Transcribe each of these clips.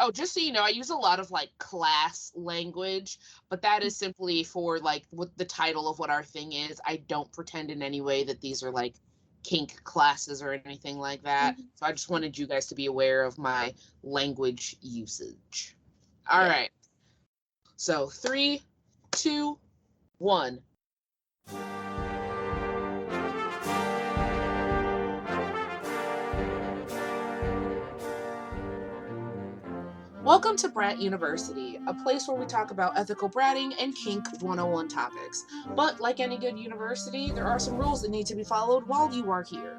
Oh, just so you know, I use a lot of like class language, but that is simply for like what the title of what our thing is. I don't pretend in any way that these are like kink classes or anything like that. So I just wanted you guys to be aware of my language usage. All right. So 3, 2, 1. Welcome to Brat University, a place where we talk about ethical bratting and kink 101 topics. But like any good university, there are some rules that need to be followed while you are here.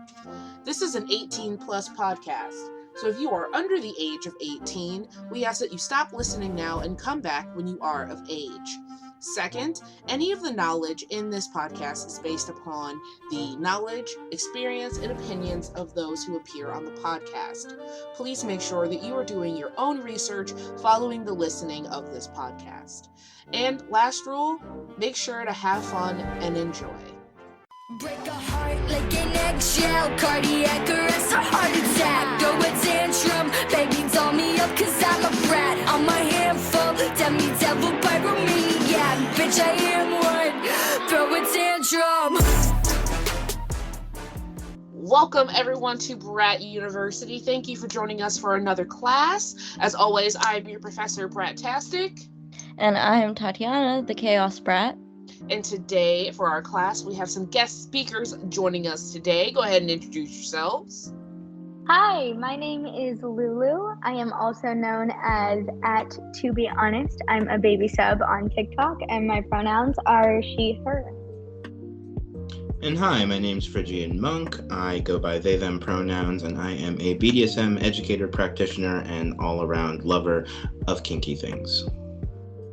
This is an 18 plus podcast, so if you are under the age of 18, we ask that you stop listening now and come back when you are of age. Second, any of the knowledge in this podcast is based upon the knowledge, experience, and opinions of those who appear on the podcast. Please make sure that you are doing your own research following the listening of this podcast. And last rule, make sure to have fun and enjoy. Break a heart like an eggshell, cardiac arrest or heart attack. Throw a tantrum, baby doll me up cause I'm a brat. I'm a handful, demi devil pyromaniac. Bitch I am one, throw a tantrum. Welcome everyone to Brat University. Thank you for joining us for another class. As always, I'm your professor, Brat-tastic. And I'm Tatiana, the Chaos Brat. And today, for our class, we have some guest speakers joining us today. Go ahead and introduce yourselves. Hi, my name is Lulu. I am also known as @ToBeHonest. I'm a baby sub on TikTok, and my pronouns are she, her. And hi, my name's Phrygian Monk. I go by they, them pronouns, and I am a BDSM educator, practitioner, and all-around lover of kinky things.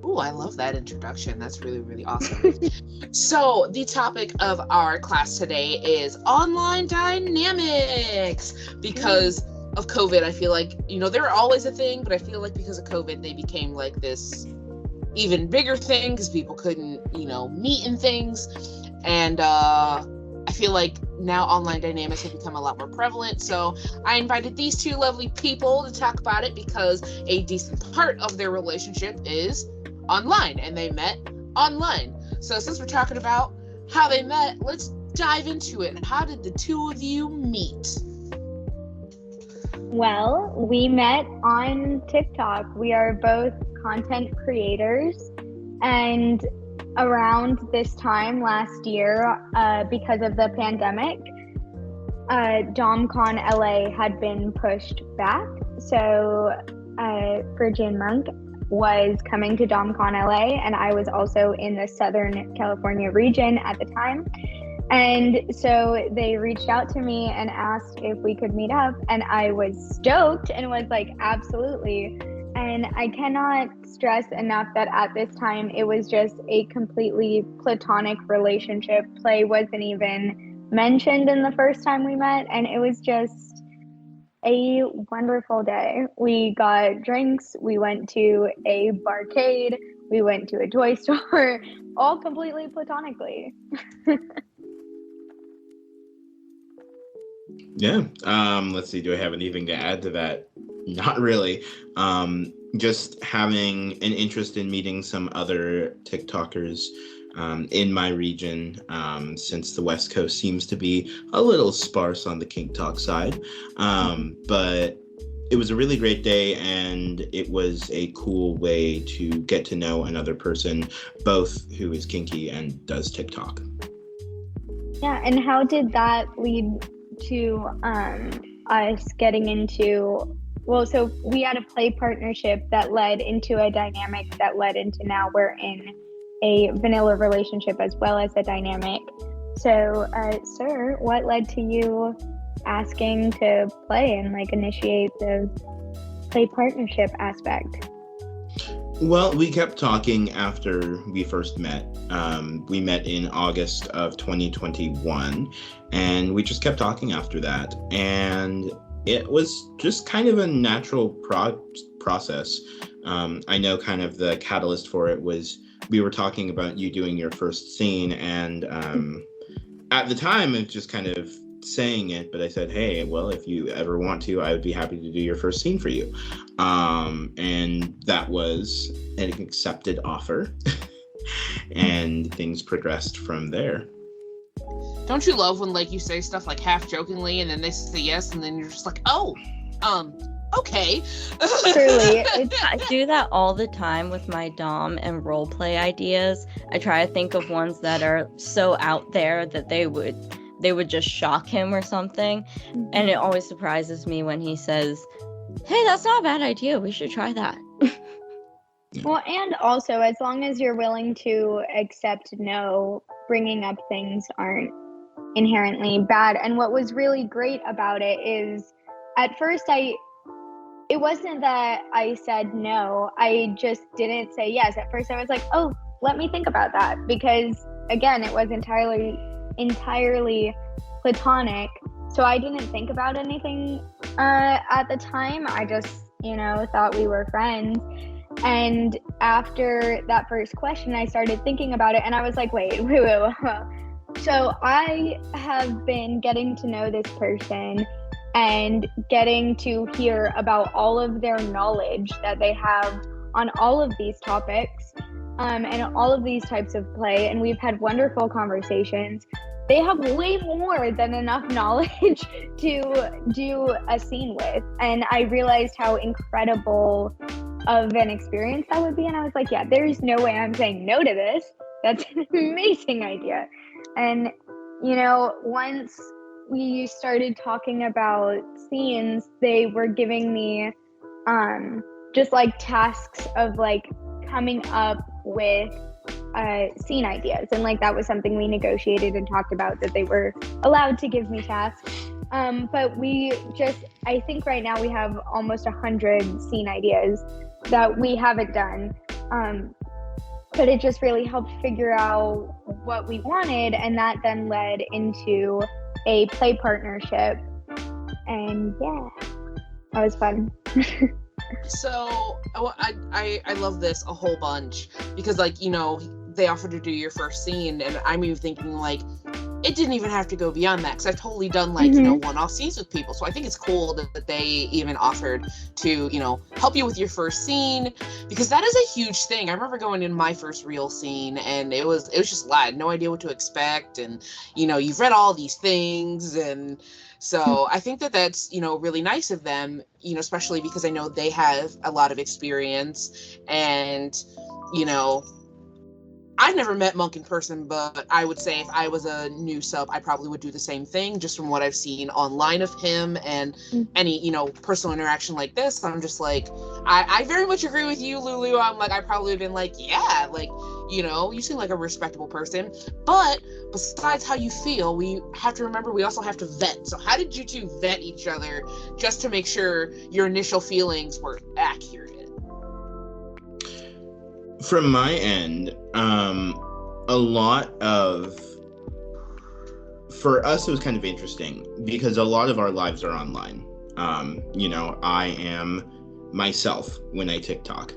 Ooh, I love that introduction. That's really, really awesome. So the topic of our class today is online dynamics. Because of COVID, I feel like, they're always a thing, but I feel like because of COVID, they became like this even bigger thing because people couldn't, meet and things. And I feel like now online dynamics have become a lot more prevalent. So I invited these two lovely people to talk about it because a decent part of their relationship is online, and they met online. So since we're talking about how they met, let's dive into it. How did the two of you meet? Well, we met on TikTok. We are both content creators, and around this time last year, because of the pandemic, DomCon LA had been pushed back. So Phrygian Monk was coming to DomCon LA, and I was also in the Southern California region at the time. And so they reached out to me and asked if we could meet up, and I was stoked and was like, absolutely. And I cannot stress enough that at this time, it was just a completely platonic relationship. Play wasn't even mentioned in the first time we met, and it was just a wonderful day. We got drinks, we went to a barcade, we went to a toy store, all completely platonically. Yeah. Let's see. Do I have anything to add to that? Not really. Just having an interest in meeting some other TikTokers in my region, since the West Coast seems to be a little sparse on the kink talk side. But it was a really great day, and it was a cool way to get to know another person, both who is kinky and does TikTok. Yeah, and how did that lead to us getting into, so we had a play partnership that led into a dynamic that led into now we're in a vanilla relationship as well as a dynamic. So, sir, what led to you asking to play and initiate the play partnership aspect? Well, we kept talking after we first met. We met in August of 2021, and we just kept talking after that. And it was just kind of a natural process. I know kind of the catalyst for it was we were talking about you doing your first scene, and at the time it just kind of saying it, but I said, hey, well, if you ever want to, I would be happy to do your first scene for you. And that was an accepted offer. And things progressed from there. Don't you love when like you say stuff like half jokingly and then they say yes and then you're just like, oh, okay. Truly. I do that all the time with my dom and role play ideas. I try to think of ones that are so out there that they would just shock him or something. And it always surprises me when he says, hey, that's not a bad idea, we should try that. Well, and also, as long as you're willing to accept no, bringing up things aren't inherently bad. And what was really great about it is, at first, it wasn't that I said no, I just didn't say yes. At first, I was like, oh, let me think about that. Because, again, it was entirely platonic. So I didn't think about anything at the time. I just, thought we were friends. And after that first question, I started thinking about it and I was like, wait. So I have been getting to know this person and getting to hear about all of their knowledge that they have on all of these topics and all of these types of play. And we've had wonderful conversations. They have way more than enough knowledge to do a scene with. And I realized how incredible of an experience that would be. And I was like, yeah, there's no way I'm saying no to this. That's an amazing idea. And, once we started talking about scenes, they were giving me just like tasks of like coming up with scene ideas. And like that was something we negotiated and talked about, that they were allowed to give me tasks. But I think right now we have almost 100 scene ideas that we haven't done. But it just really helped figure out what we wanted, and that then led into a play partnership. And yeah, that was fun. So I love this a whole bunch because like, they offered to do your first scene and I'm even thinking like, it didn't even have to go beyond that because I've totally done like, one-off scenes with people. So I think it's cool that they even offered to, help you with your first scene because that is a huge thing. I remember going in my first real scene and it was just I had no idea what to expect. And, you've read all these things. And so I think that's, really nice of them, especially because I know they have a lot of experience and, I've never met Monk in person, but I would say if I was a new sub, I probably would do the same thing just from what I've seen online of him and any, personal interaction like this. I'm just like, I very much agree with you, Lulu. I'm like, I probably have been like, yeah, like, you seem like a respectable person. But besides how you feel, we have to remember we also have to vet. So how did you two vet each other just to make sure your initial feelings were accurate? From my end, a lot of, for us, it was kind of interesting because a lot of our lives are online. I am myself when I TikTok,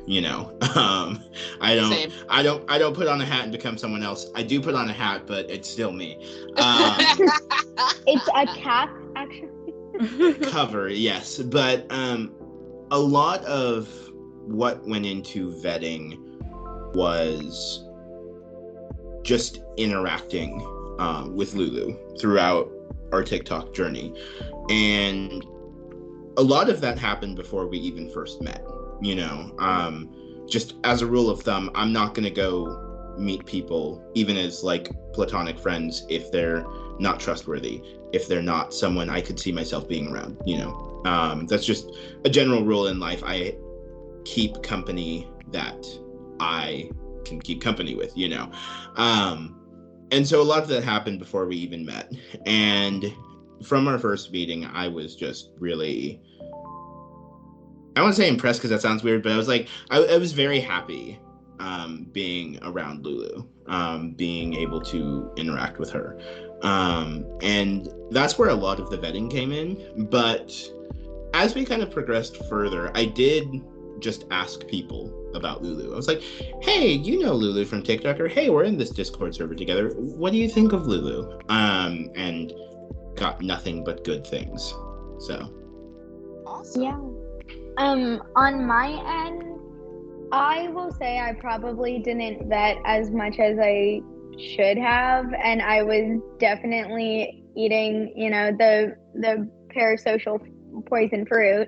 I don't put on a hat and become someone else. I do put on a hat, but it's still me. It's a cap, actually. Cover, yes. But a lot of what went into vetting was just interacting with Lulu throughout our TikTok journey. And a lot of that happened before we even first met, just as a rule of thumb, I'm not going to go meet people, even as like platonic friends, if they're not trustworthy, if they're not someone I could see myself being around, that's just a general rule in life. I keep company that I can keep company with, and so a lot of that happened before we even met. And from our first meeting, I was just really, I won't say impressed because that sounds weird, but I was like, I was very happy being around Lulu, being able to interact with her. And that's where a lot of the vetting came in. But as we kind of progressed further, I did just ask people about Lulu. I was like, hey, Lulu from TikTok, or hey, we're in this Discord server together. What do you think of Lulu? And got nothing but good things. So Awesome. Yeah. On my end, I will say I probably didn't vet as much as I should have, and I was definitely eating, the parasocial poison fruit.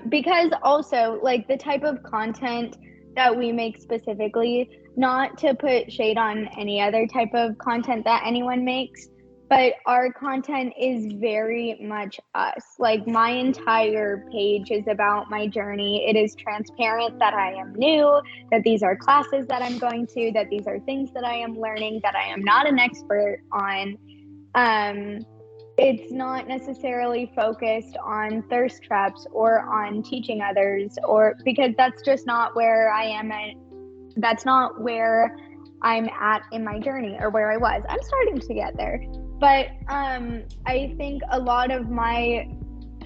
Because also, like, the type of content that we make specifically, not to put shade on any other type of content that anyone makes, but our content is very much us. Like, my entire page is about my journey. It is transparent that I am new, that these are classes that I'm going to, that these are things that I am learning, that I am not an expert on. It's not necessarily focused on thirst traps or on teaching others, or because that's just not where I am at. That's not where I'm at in my journey, or where I was. I'm starting to get there. But I think a lot of my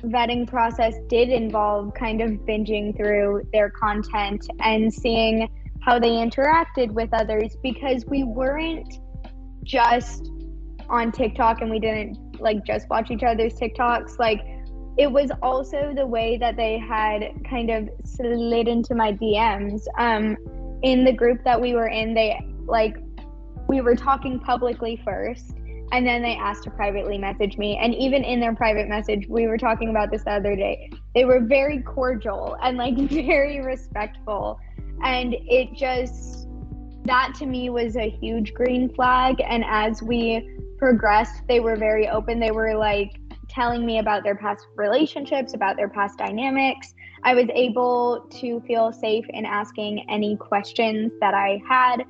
vetting process did involve kind of binging through their content and seeing how they interacted with others, because we weren't just on TikTok and we didn't like just watch each other's TikToks. Like, it was also the way that they had kind of slid into my DMs. In the group that we were in, we were talking publicly first, and then they asked to privately message me. And even in their private message, we were talking about this the other day, they were very cordial and like very respectful. And it just, that to me was a huge green flag. And as we progressed, they were very open. They were like telling me about their past relationships, about their past dynamics. I was able to feel safe in asking any questions that I had.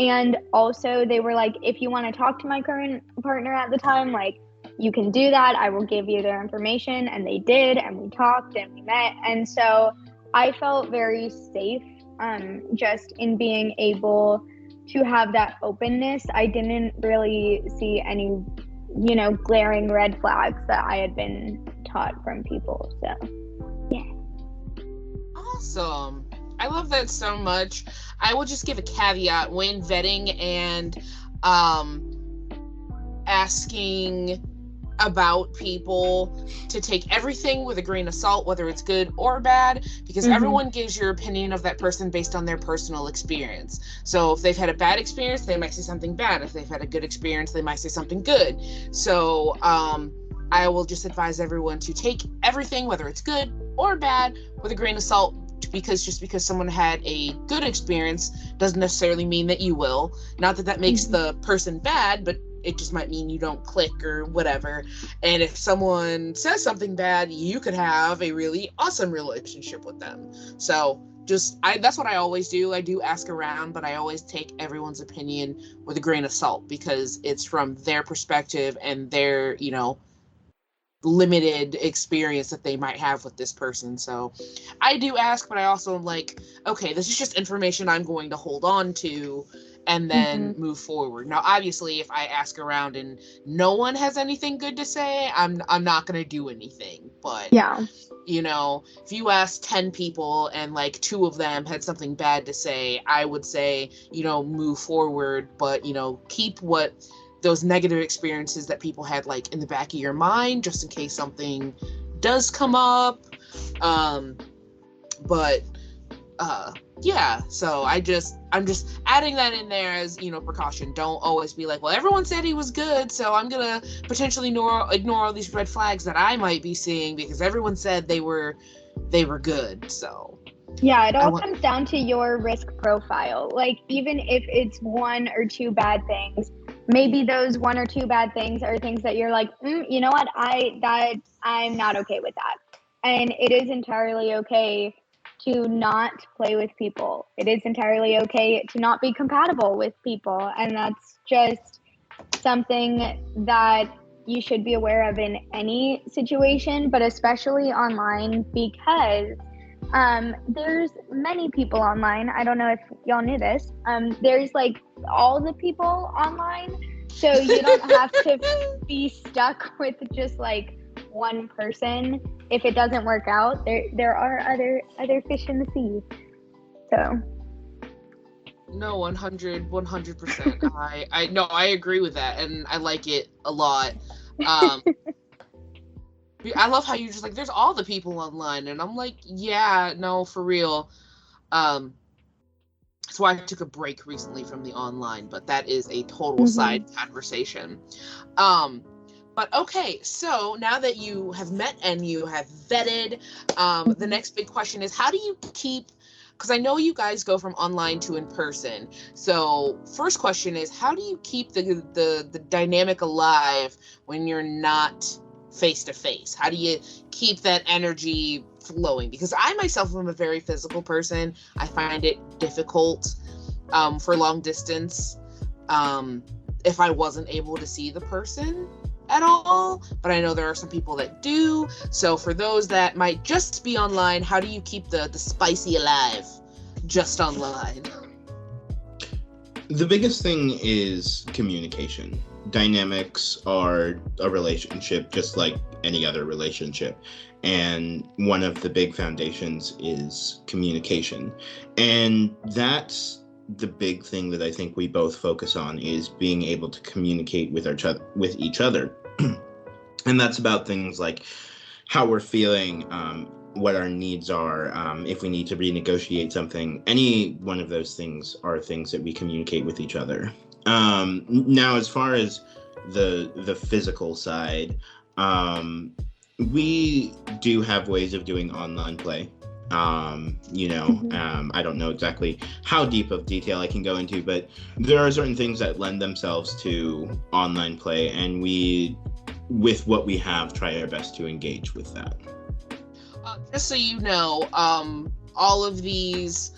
And also they were like, if you want to talk to my current partner at the time, like, you can do that. I will give you their information. And they did, and we talked and we met. And so I felt very safe, just in being able to have that openness. I didn't really see any, glaring red flags that I had been taught from people. So, yeah. Awesome. I love that so much. I will just give a caveat when vetting and asking about people to take everything with a grain of salt, whether it's good or bad, because everyone gives your opinion of that person based on their personal experience. So if they've had a bad experience, they might say something bad. If they've had a good experience, they might say something good. So I will just advise everyone to take everything, whether it's good or bad, with a grain of salt, because just because someone had a good experience doesn't necessarily mean that you will. Not that that makes the person bad, but it just might mean you don't click or whatever. And if someone says something bad, you could have a really awesome relationship with them. So that's what I always do. I do ask around, but I always take everyone's opinion with a grain of salt, because it's from their perspective and their, limited experience that they might have with this person. So I do ask, but I also am like, okay, this is just information I'm going to hold on to and then move forward. Now, obviously, if I ask around and no one has anything good to say, I'm not going to do anything. But, Yeah. If you ask 10 people and like 2 of them had something bad to say, I would say, move forward, but, keep those negative experiences that people had like in the back of your mind, just in case something does come up. Yeah, so I'm just adding that in there as, precaution. Don't always be like, well, everyone said he was good, so I'm gonna potentially ignore all these red flags that I might be seeing because everyone said they were good. So yeah, it all comes down to your risk profile. Like, even if it's 1 or 2 bad things, maybe those 1 or 2 bad things are things that you're like, you know what, I'm not okay with that. And it is entirely okay to not play with people. It is entirely okay to not be compatible with people. And that's just something that you should be aware of in any situation, but especially online, because there's many people online. I don't know if y'all knew this. There's like all the people online. So you don't have to be stuck with just like one person. If it doesn't work out, there are other fish in the sea. So no, 100%. I agree with that, and I like it a lot. I love how you're just like, there's all the people online, and I'm like, yeah, no, for real. That's why I took a break recently from the online, but that is a total side conversation. But okay, so now that you have met and you have vetted, the next big question is, how do you keep, because I know you guys go from online to in person. So first question is, how do you keep the dynamic alive when you're not face to face? How do you keep that energy flowing? Because I myself am a very physical person. I find it difficult for long distance if I wasn't able to see the person at all, but I know there are some people that do. So for those that might just be online, how do you keep the spicy alive just online? The biggest thing is communication. Dynamics are a relationship just like any other relationship, and one of the big foundations is communication, and that's the big thing that I think we both focus on, is being able to communicate with each other. And that's about things like how we're feeling, what our needs are, if we need to renegotiate something. Any one of those things are things that we communicate with each other. Now, as far as the physical side, we do have ways of doing online play. I don't know exactly how deep of detail I can go into, but there are certain things that lend themselves to online play, and we, with what we have, try our best to engage with that. Just so you know, all of these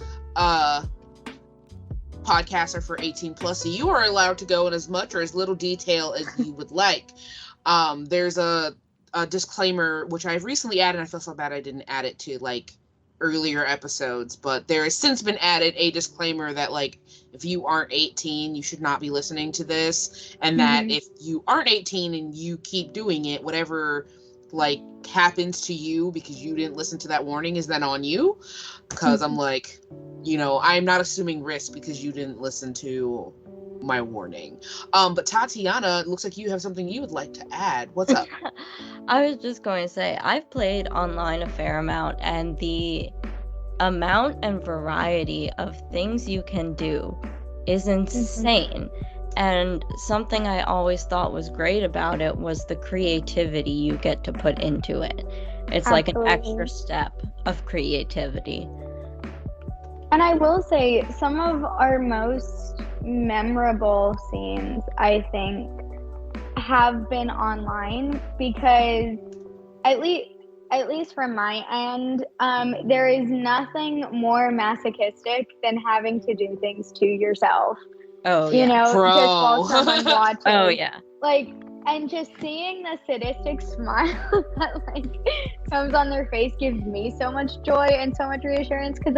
podcasts are for 18 plus, so you are allowed to go in as much or as little detail as you would like. There's a disclaimer, which I've recently added. I feel so bad I didn't add it to like earlier episodes, but there has since been added a disclaimer that like, if you aren't 18, you should not be listening to this, and that if you aren't 18 and you keep doing it, whatever like happens to you because you didn't listen to that warning is then on you. Because I'm like, I'm not assuming risk because you didn't listen to my warning. But Tatiana, it looks like you have something you would like to add. What's up? I was just going to say, I've played online a fair amount, and the amount and variety of things you can do is insane. And something I always thought was great about it was the creativity you get to put into it. It's like an extra step of creativity. And I will say, some of our most memorable scenes, I think, have been online, because at least from my end, there is nothing more masochistic than having to do things to yourself. Oh, yeah. Just while someone's watching. Oh, yeah. Like, and just seeing the sadistic smile that like comes on their face gives me so much joy and so much reassurance, because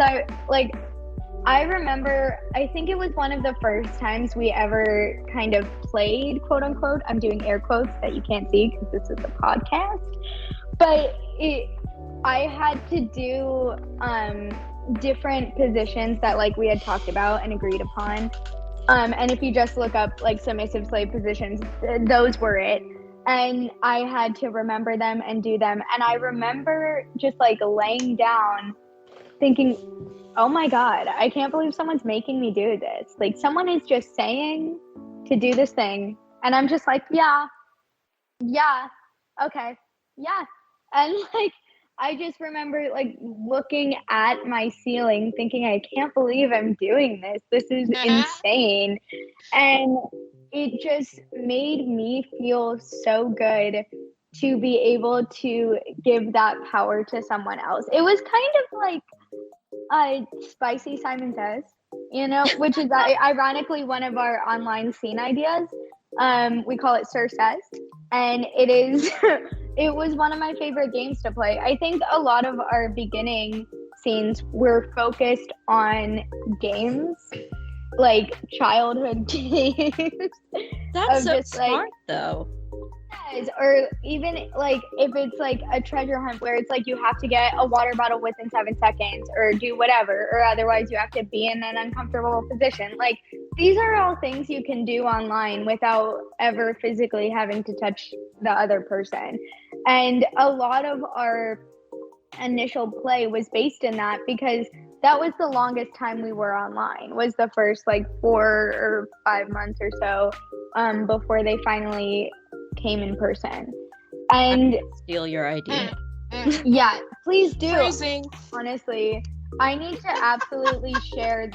I remember, I think it was one of the first times we ever kind of played, quote unquote. I'm doing air quotes that you can't see because this is a podcast. But I had to do different positions that like we had talked about and agreed upon. And if you just look up like submissive slave positions, those were it. And I had to remember them and do them. And I remember just like laying down thinking, oh my God, I can't believe someone's making me do this. Like, someone is just saying to do this thing. And I'm just like, yeah, okay, yeah. And like, I just remember like looking at my ceiling thinking, I can't believe I'm doing this. This is insane. And it just made me feel so good to be able to give that power to someone else. It was kind of like spicy Simon Says, which is ironically one of our online scene ideas. We call it Sir Says, and it is it was one of my favorite games to play. I think a lot of our beginning scenes were focused on games, like childhood games. That's so smart, though. Or even like if it's like a treasure hunt where it's like you have to get a water bottle within 7 seconds or do whatever, or otherwise you have to be in an uncomfortable position. Like these are all things you can do online without ever physically having to touch the other person. And a lot of our initial play was based in that, because that was the longest time we were online, was the first like 4 or 5 months or so, before they finally came in person. And steal your idea. yeah, please do. Phrasing. Honestly, I need to absolutely share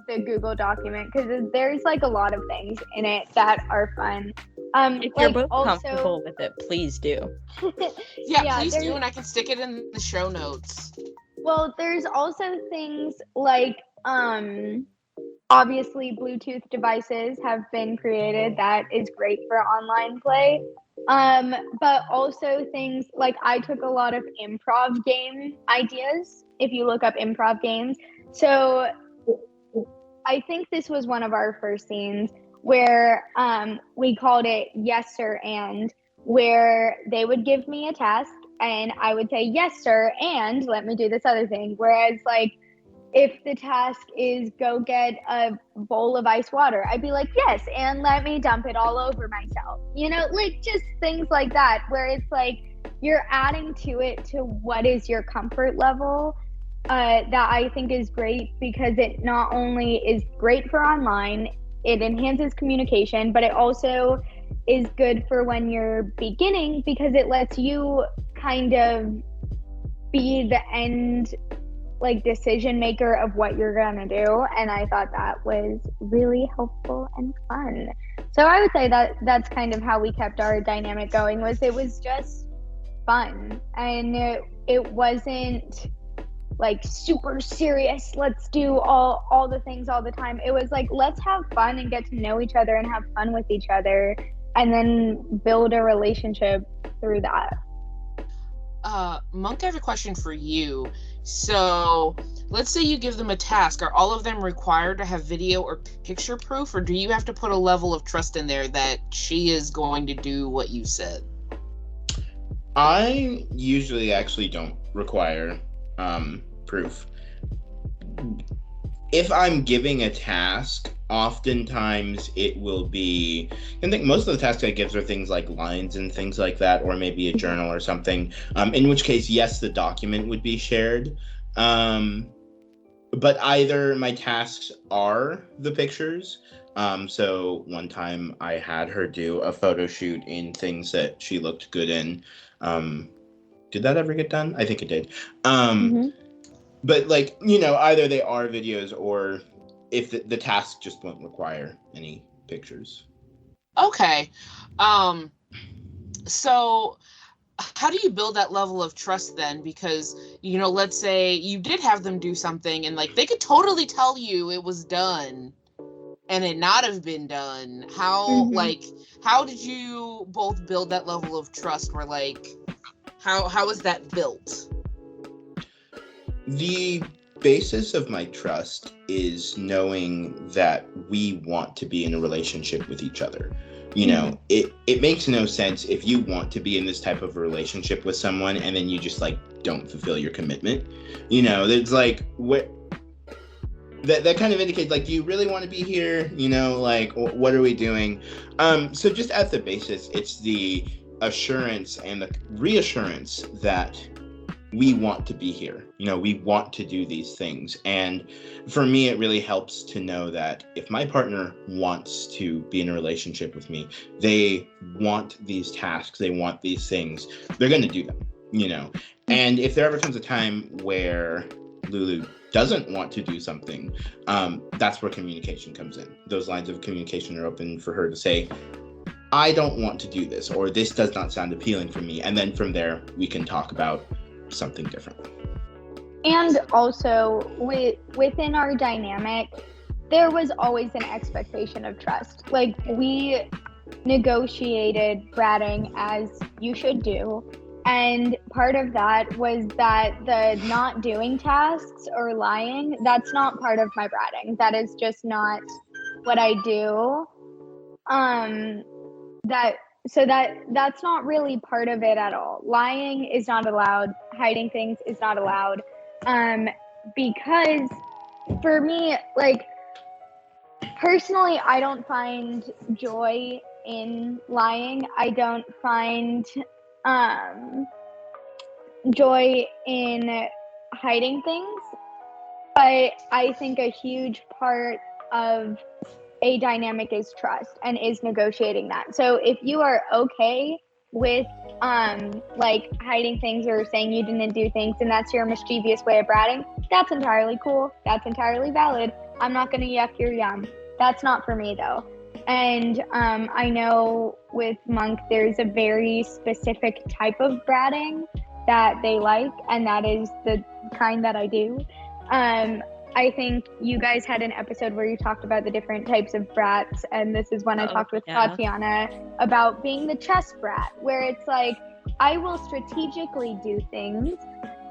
the Google document, because there's like a lot of things in it that are fun. If you're both comfortable with it, please do. Yeah, please do, and I can stick it in the show notes. Well, there's also things like obviously Bluetooth devices have been created that is great for online play. But also things like, I took a lot of improv game ideas, if you look up improv games. So I think this was one of our first scenes where we called it Yes Sir And, where they would give me a task and I would say, yes sir, and let me do this other thing. Whereas like, if the task is go get a bowl of ice water, I'd be like, yes, and let me dump it all over myself. You know, like just things like that, where it's like you're adding to it to what is your comfort level. That I think is great, because it not only is great for online, it enhances communication, but it also is good for when you're beginning, because it lets you kind of be the end like decision maker of what you're gonna do. And I thought that was really helpful and fun. So I would say that that's kind of how we kept our dynamic going, was it was just fun, and it wasn't like super serious, let's do all the things all the time. It was like, let's have fun and get to know each other and have fun with each other, and then build a relationship through that. Monk, I have a question for you. So let's say you give them a task. Are all of them required to have video or picture proof, or do you have to put a level of trust in there that she is going to do what you said? I usually actually don't require proof. If I'm giving a task, oftentimes it will be, I think most of the tasks I give are things like lines and things like that, or maybe a journal or something, in which case, yes, the document would be shared. But either my tasks are the pictures. So one time I had her do a photo shoot in things that she looked good in. Did that ever get done? I think it did. But like, you know, either they are videos, or if the task just won't require any pictures. Okay. So how do you build that level of trust then? Because, you know, let's say you did have them do something and like they could totally tell you it was done and it not have been done. How like, how did you both build that level of trust, where like, how is that built? The basis of my trust is knowing that we want to be in a relationship with each other. You know, it makes no sense if you want to be in this type of a relationship with someone and then you just like don't fulfill your commitment. You know, it's like, what that kind of indicates, like, do you really want to be here? You know, like, what are we doing? So just at the basis, it's the assurance and the reassurance that we want to be here. You know, we want to do these things. And for me, it really helps to know that if my partner wants to be in a relationship with me, they want these tasks, they want these things, they're going to do them, you know. And if there ever comes a time where Lulu doesn't want to do something, that's where communication comes in. Those lines of communication are open for her to say, I don't want to do this, or this does not sound appealing for me. And then from there, we can talk about something different. And also within our dynamic, there was always an expectation of trust. Like, we negotiated bratting as you should do. And part of that was that the not doing tasks or lying, that's not part of my bratting. That is just not what I do. That's not really part of it at all. Lying is not allowed. Hiding things is not allowed. Because for me, like, Personally, I don't find joy in lying. I don't find joy in hiding things. But I think a huge part of a dynamic is trust and is negotiating that. So if you are okay with like hiding things or saying you didn't do things and that's your mischievous way of bratting, that's entirely cool. That's entirely valid. I'm not gonna yuck your yum. That's not for me though. And I know with Monk there's a very specific type of bratting that they like, and that is the kind that I do. I think you guys had an episode where you talked about the different types of brats, and this is when I talked with Tatiana about being the chess brat, where it's like, I will strategically do things,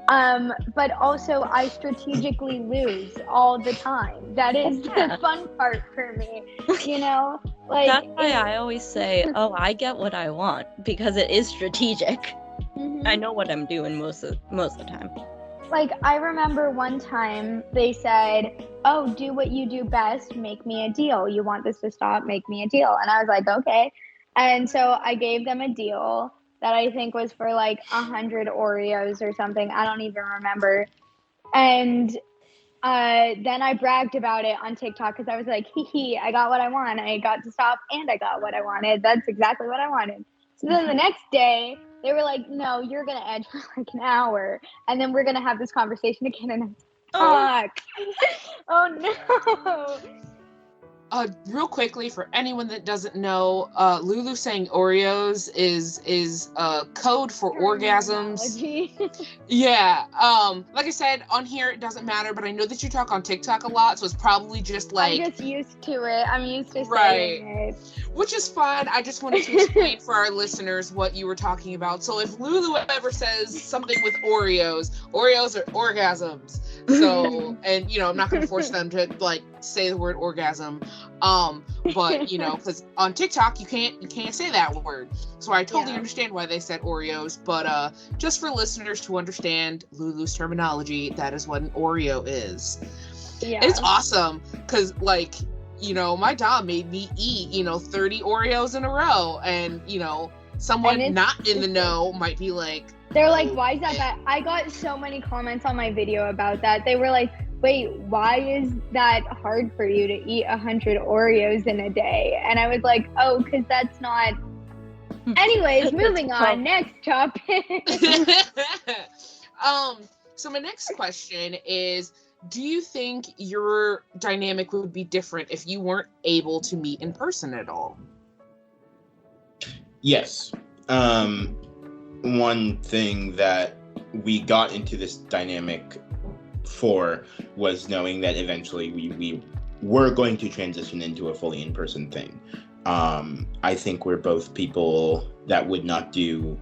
but also I strategically lose all the time. That is the fun part for me, you know? Like, that's why I always say, oh, I get what I want, because it is strategic. Mm-hmm. I know what I'm doing most of the time. Like, I remember one time they said, oh, do what you do best, make me a deal. You want this to stop, make me a deal. And I was like, okay. And so I gave them a deal that I think was for like 100 Oreos or something. I don't even remember. And then I bragged about it on TikTok because I was like, I got what I want. I got to stop and I got what I wanted. That's exactly what I wanted. So then the next day, they were like, no, you're going to edge for like an hour. And then we're going to have this conversation again. And I'm fuck. Oh, no. Real quickly, for anyone that doesn't know, Lulu saying Oreos is code for orgasms. Yeah. Like I said, on here it doesn't matter, but I know that you talk on TikTok a lot, so it's probably just like... I'm just used to it. I'm used to saying it. Which is fine. I just wanted to explain for our listeners what you were talking about. So if Lulu ever says something with Oreos are orgasms. So, and you know, I'm not going to force them to like say the word orgasm. But you know, because on TikTok you can't say that word. So I totally understand why they said Oreos. But just for listeners to understand Lulu's terminology, that is what an Oreo is. Yeah. And it's awesome because like, you know, my dom made me eat, 30 Oreos in a row. And, someone not in the know might be like... They're like, why is that bad? I got so many comments on my video about that. They were like, wait, why is that hard for you to eat 100 Oreos in a day? And I was like, oh, because that's not... Anyways, moving on. Next topic. So my next question is... Do you think your dynamic would be different if you weren't able to meet in person at all? Yes. One thing that we got into this dynamic for was knowing that eventually we were going to transition into a fully in-person thing. I think we're both people that would not do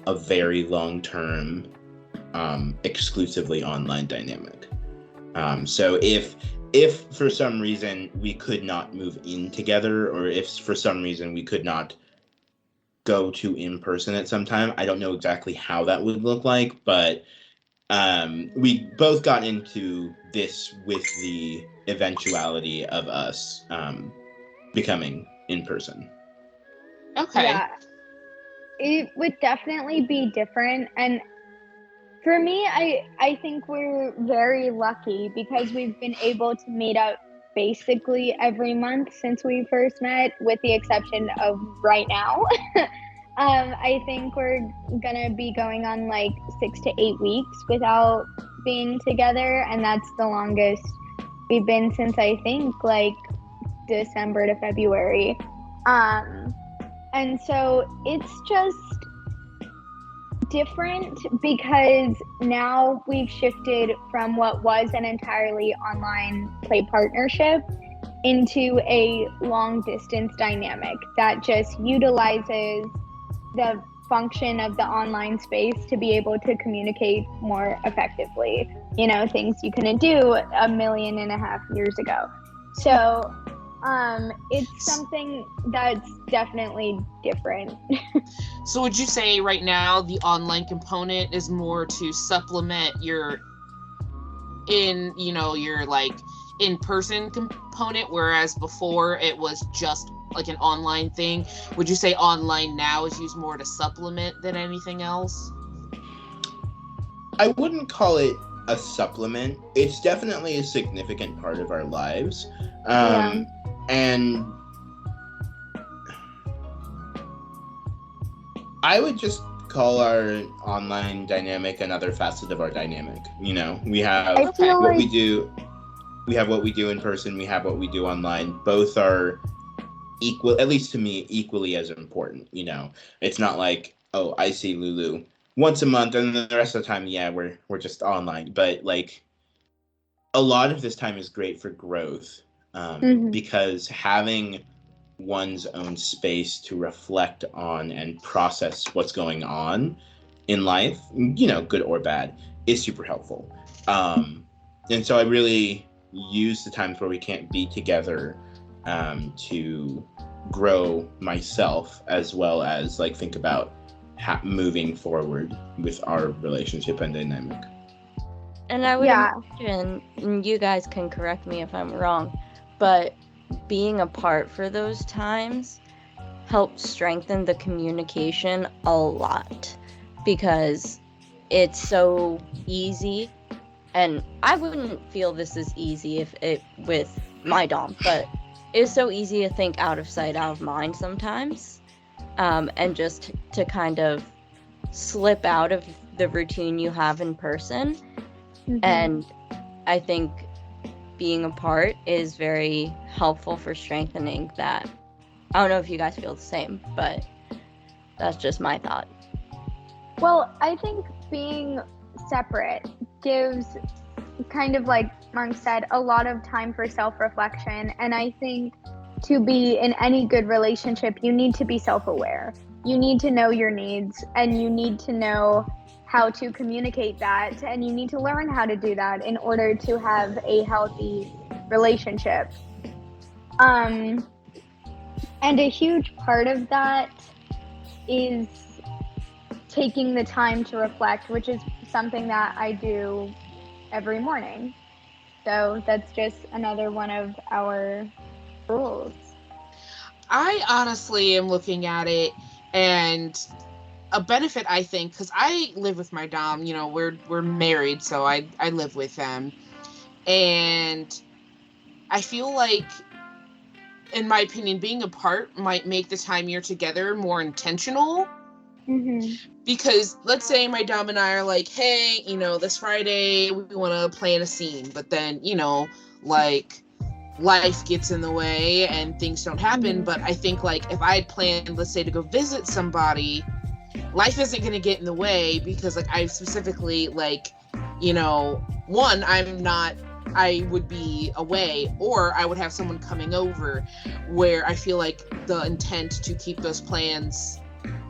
a very long-term, exclusively online dynamic. So if for some reason we could not move in together, or if for some reason we could not go to in person at some time, I don't know exactly how that would look like, but we both got into this with the eventuality of us becoming in person. Okay. Yeah. It would definitely be different, and for me, I think we're very lucky because we've been able to meet up basically every month since we first met, with the exception of right now. I think we're gonna be going on like 6 to 8 weeks without being together, and that's the longest we've been since I think like December to February. And so it's just different because now we've shifted from what was an entirely online play partnership into a long distance dynamic that just utilizes the function of the online space to be able to communicate more effectively, things you couldn't do 1.5 million years ago. So it's something that's definitely different. So would you say right now the online component is more to supplement your like in-person component, whereas before it was just like an online thing? Would you say online now is used more to supplement than anything else? I wouldn't call it a supplement. It's definitely a significant part of our lives. And I would just call our online dynamic another facet of our dynamic. You know, we have what we do. We have what we do in person. We have what we do online. Both are equal, at least to me, equally as important. You know, it's not like, oh, I see Lulu once a month, and then the rest of the time, yeah, we're just online. But like, a lot of this time is great for growth, because having one's own space to reflect on and process what's going on in life, you know, good or bad, is super helpful. And so I really use the times where we can't be together to grow myself, as well as like think about moving forward with our relationship and dynamic. And I would imagine, and you guys can correct me if I'm wrong, but being apart for those times helps strengthen the communication a lot, because it's so easy, and I wouldn't feel this is easy if it with my dom, but it's so easy to think out of sight, out of mind sometimes, and just to kind of slip out of the routine you have in person. And I think being apart is very helpful for strengthening that. I don't know if you guys feel the same, but that's just my thought. Well, I think being separate gives, kind of like Monk said, a lot of time for self-reflection. And I think to be in any good relationship, you need to be self-aware. You need to know your needs, and you need to know how to communicate that, and you need to learn how to do that in order to have a healthy relationship. And a huge part of that is taking the time to reflect, which is something that I do every morning. So that's just another one of our rules. I honestly am looking at it, and a benefit, I think, because I live with my dom, you know, we're married, so I live with them. And I feel like, in my opinion, being apart might make the time you're together more intentional. Because let's say my dom and I are like, hey, you know, this Friday we want to plan a scene, but then, you know, like, life gets in the way and things don't happen. But I think, like, if I had planned, let's say, to go visit somebody, life isn't going to get in the way, because, like, I specifically, like, you know, one, I would be away, or I would have someone coming over, where I feel like the intent to keep those plans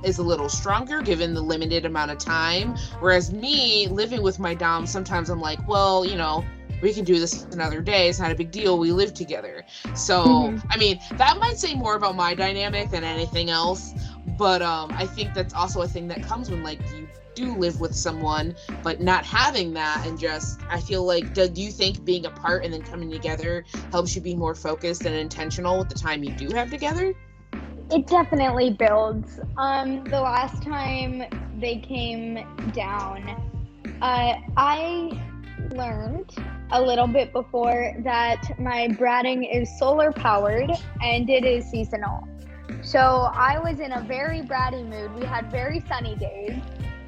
is a little stronger given the limited amount of time. Whereas me living with my dom, sometimes I'm like, well, you know, we can do this another day. It's not a big deal. We live together. So, I mean, that might say more about my dynamic than anything else. But I think that's also a thing that comes when, like, you do live with someone, but not having that, and just, I feel like, do you think being apart and then coming together helps you be more focused and intentional with the time you do have together? It definitely builds. The last time they came down, I learned a little bit before that my bratting is solar powered and it is seasonal. So I was in a very bratty mood. We had very sunny days.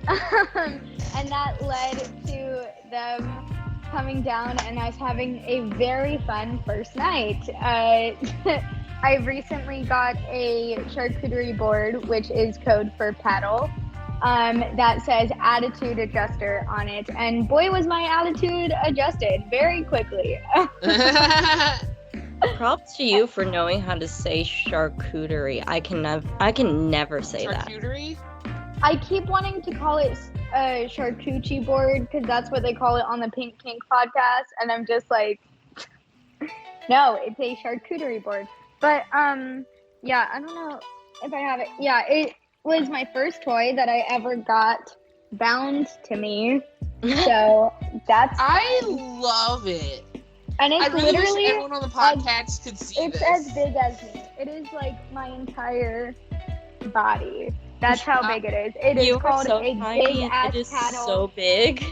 And that led to them coming down and us having a very fun first night. I recently got a charcuterie board, which is code for paddle, that says attitude adjuster on it. And boy, was my attitude adjusted very quickly. Props to you for knowing how to say charcuterie. I can never say Charcuterie? I keep wanting to call it a charcuterie board, because that's what they call it on the Pink Kink podcast, and I'm just like, no, it's a charcuterie board. But yeah, I don't know if I have it. Yeah, it was my first toy that I ever got bound to me. So that's I love it. And I it's really wish literally everyone on the podcast could see it's this. as big as me. It is like my entire body. That's how big it is. It is You are called so a tiny big and ass it is paddle so big.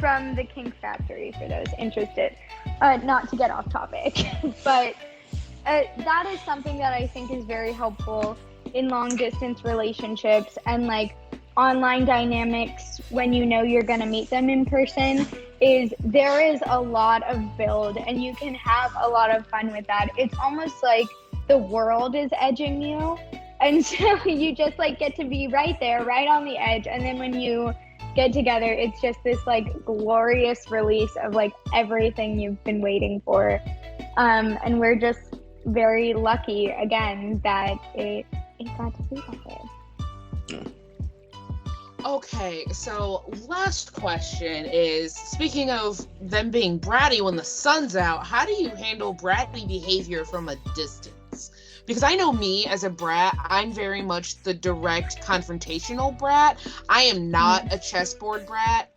from the Kink Factory for those interested. Not to get off topic, but that is something that I think is very helpful in long distance relationships and like online dynamics when you know you're going to meet them in person. Is there is a lot of build and you can have a lot of fun with that. It's almost like the world is edging you, and so you just like get to be right there, right on the edge, and then when you get together, it's just this like glorious release of like everything you've been waiting for. And we're just very lucky again that it got to be that way. Okay, so last question is, speaking of them being bratty when the sun's out, how do you handle bratty behavior from a distance? Because I know me as a brat, I'm very much the direct confrontational brat. I am not a chessboard brat.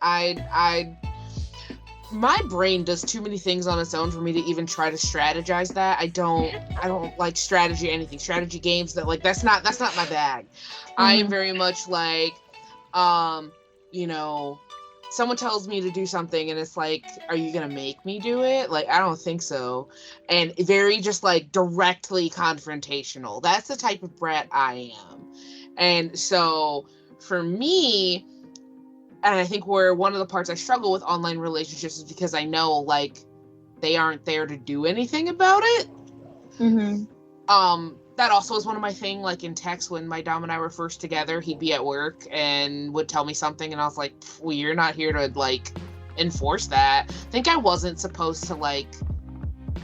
My brain does too many things on its own for me to even try to strategize that. I don't like strategy games that's not my bag. I am very much like, someone tells me to do something and it's like, are you gonna make me do it? Like, I don't think so. And very just like directly confrontational. That's the type of brat I am. And so for me, and I think where one of the parts I struggle with online relationships is because I know like they aren't there to do anything about it. That also is one of my thing, like in text when my Dom and I were first together, he'd be at work and would tell me something and I was like, well, you're not here to like enforce that. I think I wasn't supposed to like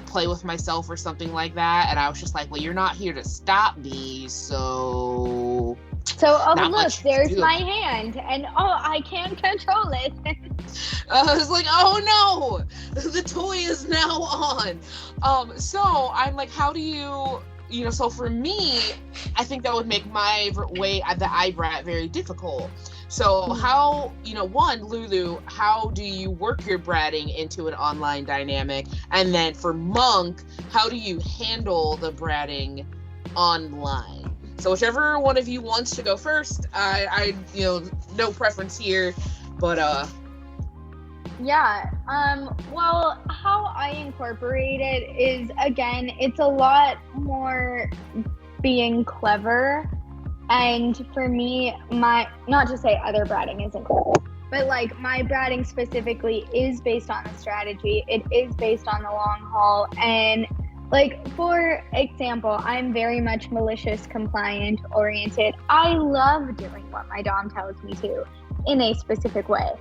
play with myself or something like that, and I was just like, well, you're not here to stop me, so look, there's my hand, and I can't control it. I was like, oh no, the toy is now on. So I'm like, how do you, so for me, I think that would make my way at the iBrat very difficult. So how, one, Lulu, how do you work your bratting into an online dynamic? And then for Monk, how do you handle the bratting online? So whichever one of you wants to go first, I no preference here, but yeah. Well, how I incorporate it is, again, it's a lot more being clever. And for me, not to say other bratting isn't clever, but like my bratting specifically is based on the strategy. It is based on the long haul. And like, for example, I'm very much malicious, compliant oriented. I love doing what my Dom tells me to in a specific way.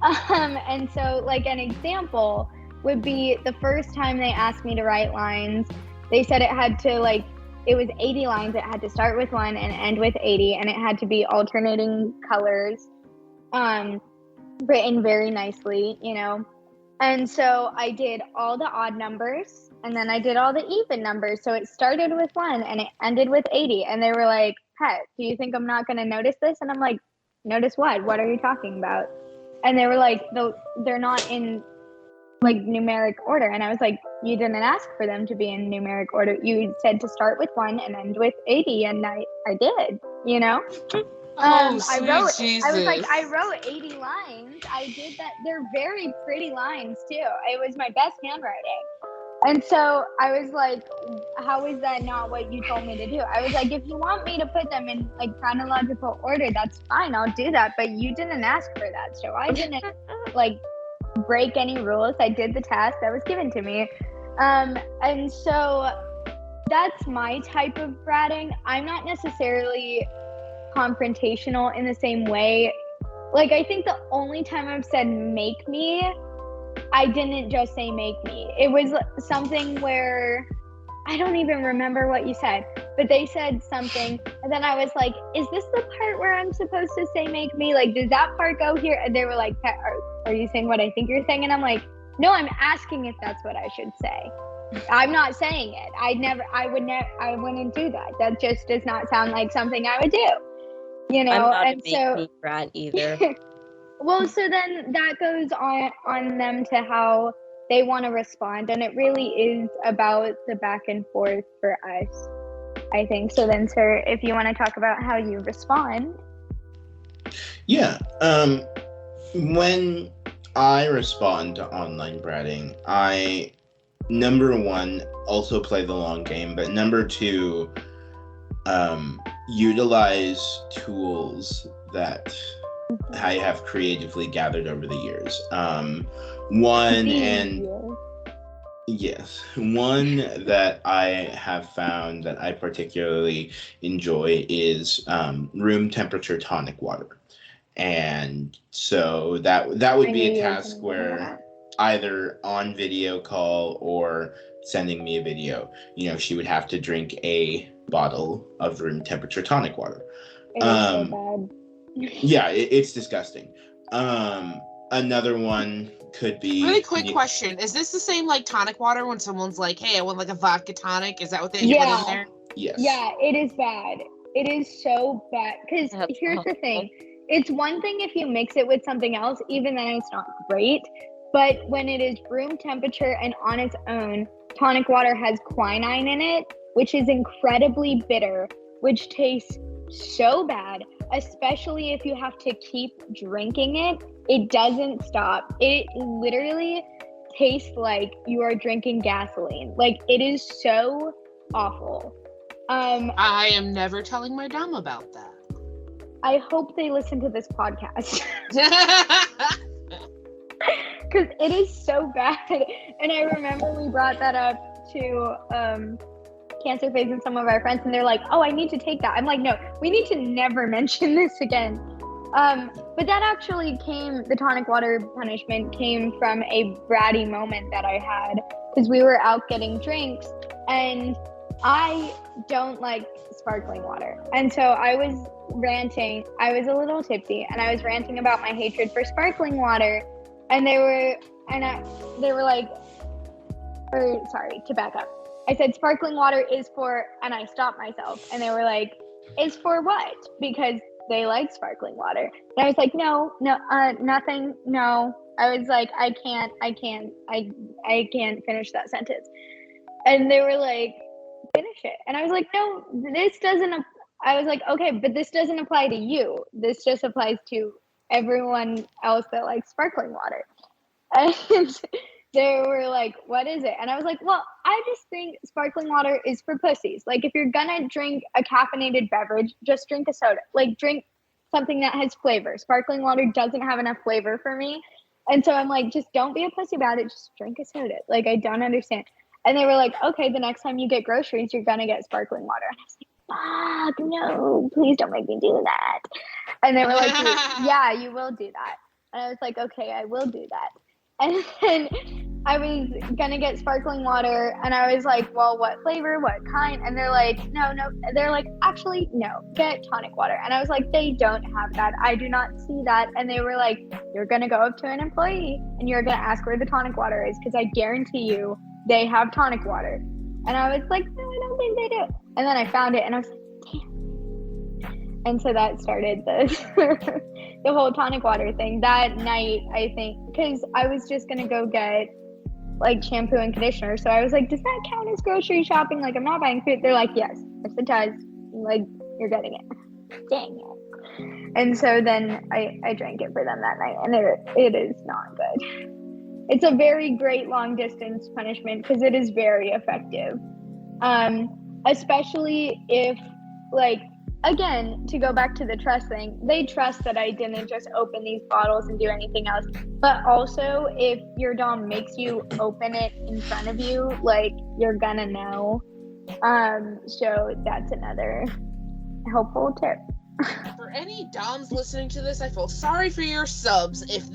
And so like an example would be the first time they asked me to write lines, they said it had to it was 80 lines. It had to start with 1 and end with 80, and it had to be alternating colors, written very nicely, And so I did all the odd numbers, and then I did all the even numbers. So it started with 1 and it ended with 80. And they were like, Pet, do you think I'm not going to notice this? And I'm like, notice what? What are you talking about? And they were like, they're not in like numeric order. And I was like, you didn't ask for them to be in numeric order. You said to start with 1 and end with 80, and I did, sweet I wrote Jesus. I was like, I wrote 80 lines. I did that. They're very pretty lines too. It was my best handwriting. And so I was like, how is that not what you told me to do? I was like, if you want me to put them in like chronological order, that's fine, I'll do that, but you didn't ask for that. So I didn't like break any rules. I did the task that was given to me. And so that's my type of bratting. I'm not necessarily confrontational in the same way. Like, I think the only time I've said make me, I didn't just say make me. It was something where I don't even remember what you said, but they said something, and then I was like, is this the part where I'm supposed to say make me? Like, does that part go here? And they were like, are you saying what I think you're saying? And I'm like, no, I'm asking if that's what I should say. I'm not saying it. I wouldn't do that. That just does not sound like something I would do. I'm not a make me brat either. Well, so then that goes on them to how they want to respond, and it really is about the back and forth for us, I think. So then, sir, if you want to talk about how you respond. Yeah. When I respond to online bratting, I, number one, also play the long game, but number two, utilize tools that I have creatively gathered over the years. One that I have found that I particularly enjoy is room temperature tonic water. And so that would be a task where either on video call or sending me a video, she would have to drink a bottle of room temperature tonic water. It is so bad. Yeah, it's disgusting. Another one could be really quick question. Is this the same like tonic water when someone's like, hey, I want like a vodka tonic? Is that what they put in there? Yes. Yeah, it is bad. It is so bad. Because here's the thing. It's one thing if you mix it with something else, even then it's not great. But when it is room temperature and on its own, tonic water has quinine in it, which is incredibly bitter, which tastes so bad, especially if you have to keep drinking it. It doesn't stop. It literally tastes like you are drinking gasoline. Like, it is so awful. I am never telling my dom about that. I hope they listen to this podcast. Because it is so bad. And I remember we brought that up to Cancer Face and some of our friends, and they're like, oh, I need to take that. I'm like, no, we need to never mention this again. But that actually the tonic water punishment came from a bratty moment that I had, because we were out getting drinks, and I don't like sparkling water. And so I was ranting. I was a little tipsy, and I was ranting about my hatred for sparkling water. And they were like, to back up. I said sparkling water is for, and I stopped myself, and they were like, is for what? Because they like sparkling water. And I was like, no, nothing, no. I was like, I can't finish that sentence. And they were like, finish it. And I was like, no, I was like, okay, but this doesn't apply to you. This just applies to everyone else that likes sparkling water. And they were like, what is it? And I was like, well, I just think sparkling water is for pussies. Like, if you're gonna drink a caffeinated beverage, just drink a soda. Like, drink something that has flavor. Sparkling water doesn't have enough flavor for me. And so I'm like, just don't be a pussy about it. Just drink a soda. Like, I don't understand. And they were like, okay, the next time you get groceries, you're gonna get sparkling water. And I was like, fuck, no, please don't make me do that. And they were like, yeah, you will do that. And I was like, okay, I will do that. And then I was gonna get sparkling water, and I was like, well, what flavor, what kind? And they're like, no. They're like, actually, no, get tonic water. And I was like, they don't have that. I do not see that. And they were like, you're gonna go up to an employee, and you're gonna ask where the tonic water is, because I guarantee you they have tonic water. And I was like, no, I don't think they do. And then I found it, and I was like, damn. And so that started the the whole tonic water thing. That night, I think, because I was just going to go get, like, shampoo and conditioner. So I was like, does that count as grocery shopping? Like, I'm not buying food. They're like, yes, it does. Like, you're getting it. Dang it. And so then I drank it for them that night, and it is not good. It's a very great long distance punishment because it is very effective. Especially if, like, again, to go back to the trust thing, they trust that I didn't just open these bottles and do anything else. But also, if your dom makes you open it in front of you, like, you're gonna know. So that's another helpful tip. For any doms listening to this, I feel sorry for your subs if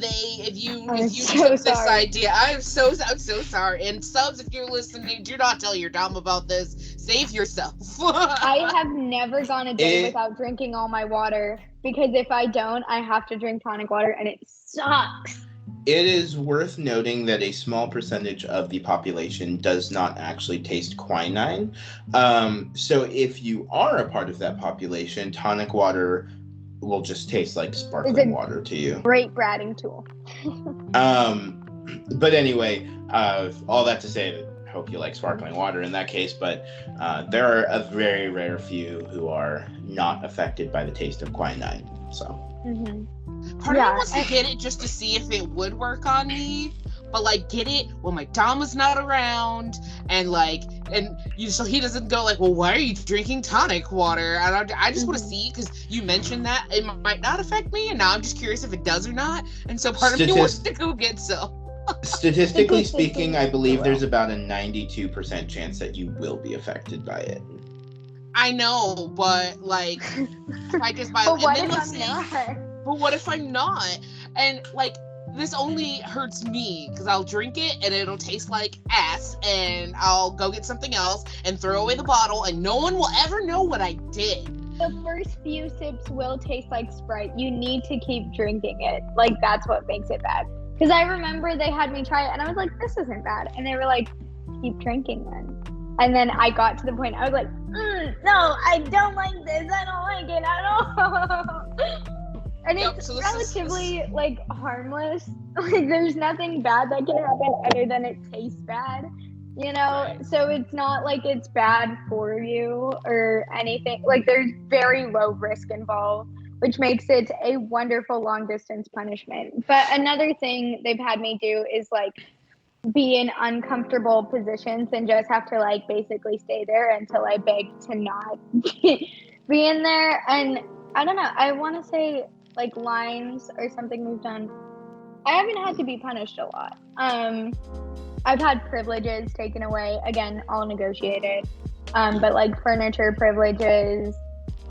you so took this sorry. idea. I'm so sorry. And subs, if you're listening, do not tell your dom about this. Save yourself. I have never gone a day without drinking all my water, because if I don't, I have to drink tonic water, and it sucks. It is worth noting that a small percentage of the population does not actually taste quinine. So if you are a part of that population, tonic water will just taste like sparkling water to you. Great bratting tool. But anyway, all that to say, I hope you like sparkling water in that case, but there are a very rare few who are not affected by the taste of quinine. So part of me wants to get it just to see if it would work on me, but like get it when my Dom is not around, and so he doesn't go like, well, why are you drinking tonic water? And I just want to see, because you mentioned that it might not affect me, and now I'm just curious if it does or not, and so part of me wants to go get some. Statistically speaking, I believe there's about a 92% chance that you will be affected by it. I know, but like, if I just buy, But what and then if I'm not? But what if I'm not? And like, this only hurts me because I'll drink it and it'll taste like ass, and I'll go get something else and throw away the bottle, and no one will ever know what I did. The first few sips will taste like Sprite. You need to keep drinking it. Like, that's what makes it bad. Because I remember they had me try it, and I was like, this isn't bad. And they were like, keep drinking then. And then I got to the point, I was like, no, I don't like this. I don't like it at all. And it's relatively, like, harmless. Like, there's nothing bad that can happen other than it tastes bad, you know? So it's not like it's bad for you or anything. Like, there's very low risk involved, which makes it a wonderful long-distance punishment. But another thing they've had me do is, like, be in uncomfortable positions and just have to, like, basically stay there until I beg to not be in there. And I don't know, I want to say, like, lines or something we've done. I haven't had to be punished a lot. I've had privileges taken away, again, all negotiated. But like furniture privileges,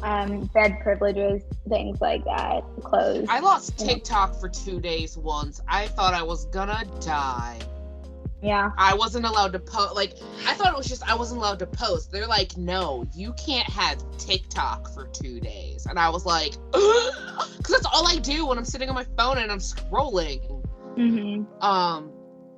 bed privileges, things like that, clothes. I lost TikTok for 2 days once. I thought I was gonna die. Yeah. I wasn't allowed to post. Like, I thought it was just I wasn't allowed to post. They're like, no, you can't have TikTok for 2 days. And I was like, because that's all I do when I'm sitting on my phone and I'm scrolling.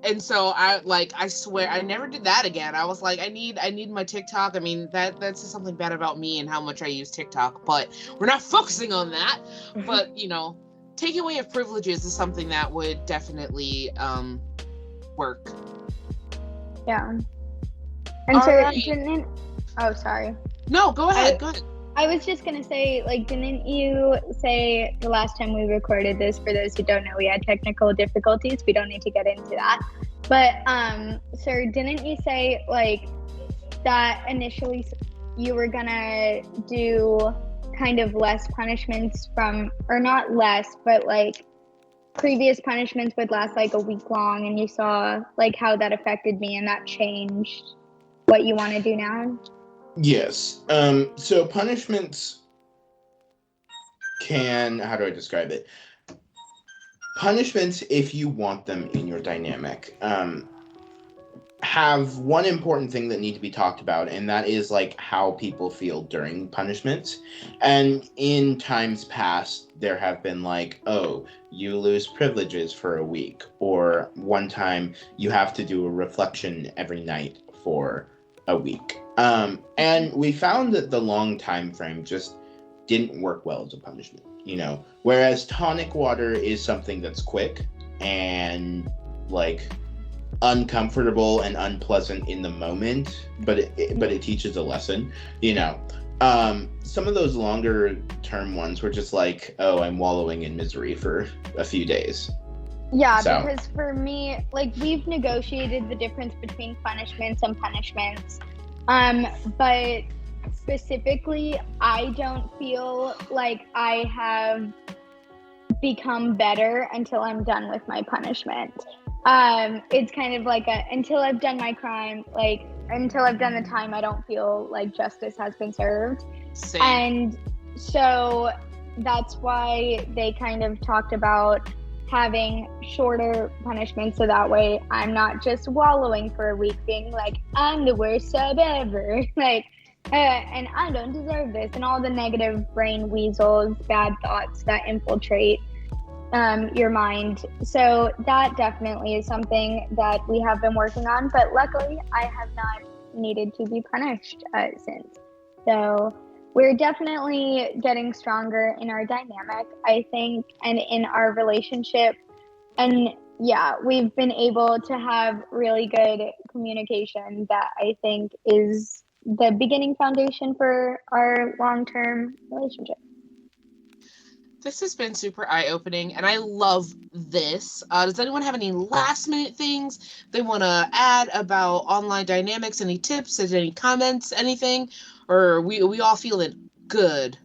And so I swear I never did that again. I was like, I need my TikTok. I mean, that's just something bad about me and how much I use TikTok, but we're not focusing on that. But, you know, taking away of privileges is something that would definitely work. Yeah. And so didn't, oh, sorry. No, go ahead. I was just going to say, like, didn't you say the last time we recorded this, for those who don't know, we had technical difficulties. We don't need to get into that. But, sir, didn't you say, like, that initially you were going to do kind of less punishments from, or not less, but, like, previous punishments would last, like, a week long, and you saw, like, how that affected me, and that changed what you want to do now? Yes. So punishments can, how do I describe it? Punishments, if you want them in your dynamic, have one important thing that need to be talked about, and that is, like, how people feel during punishments. And in times past, there have been like, oh, you lose privileges for a week, or one time you have to do a reflection every night for a week. And we found that the long time frame just didn't work well as a punishment, you know, whereas tonic water is something that's quick and, like, uncomfortable and unpleasant in the moment, but it teaches a lesson, you know. Some of those longer term ones were just like, oh, I'm wallowing in misery for a few days. Yeah, so. Because for me, like, we've negotiated the difference between punishments and punishments. But specifically, I don't feel like I have become better until I'm done with my punishment. It's kind of like until I've done my crime, like, until I've done the time, I don't feel like justice has been served. Same. And so that's why they kind of talked about having shorter punishments, so that way I'm not just wallowing for a week being like, I'm the worst sub ever, like, and I don't deserve this, and all the negative brain weasels, bad thoughts that infiltrate your mind. So that definitely is something that we have been working on, but luckily I have not needed to be punished since. So we're definitely getting stronger in our dynamic, I think, and in our relationship. And yeah, we've been able to have really good communication that I think is the beginning foundation for our long-term relationship. This has been super eye-opening, and I love this. Does anyone have any last-minute things they want to add about online dynamics? Any tips? Any comments? Anything? Or are we all feeling good?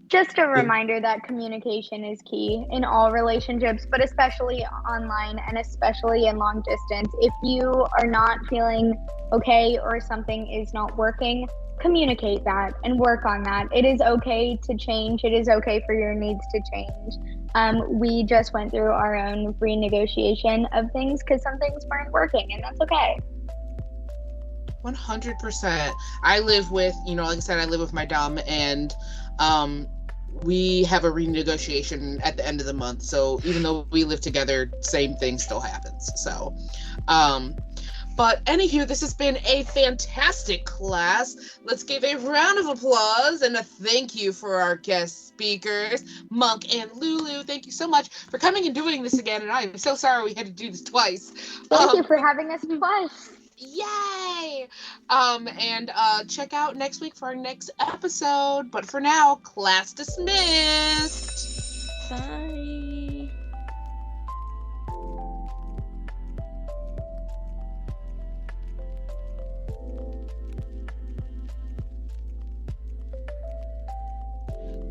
Just a reminder that communication is key in all relationships, but especially online and especially in long distance. If you are not feeling okay or something is not working, communicate that and work on that. It is okay to change. It is okay for your needs to change. We just went through our own renegotiation of things because some things weren't working, and that's okay. 100%. I live with, like I said, I live with my dom, and we have a renegotiation at the end of the month. So even though we live together, same thing still happens. So, but anywho, this has been a fantastic class. Let's give a round of applause and a thank you for our guest speakers, Monk and Lulu. Thank you so much for coming and doing this again. And I'm so sorry we had to do this twice. Thank you for having us twice. Yay! And check out next week for our next episode. But for now, class dismissed. Bye.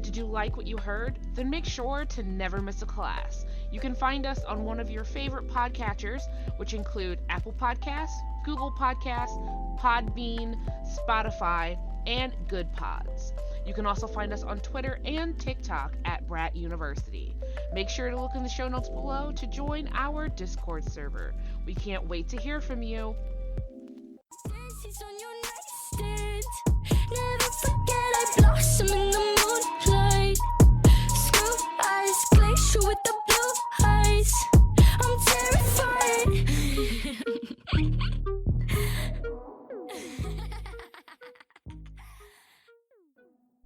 Did you like what you heard? Then make sure to never miss a class. You can find us on one of your favorite podcatchers, which include Apple Podcasts, Google Podcasts, Podbean, Spotify, and Good Pods. You can also find us on Twitter and TikTok at Brat University. Make sure to look in the show notes below to join our Discord server. We can't wait to hear from you.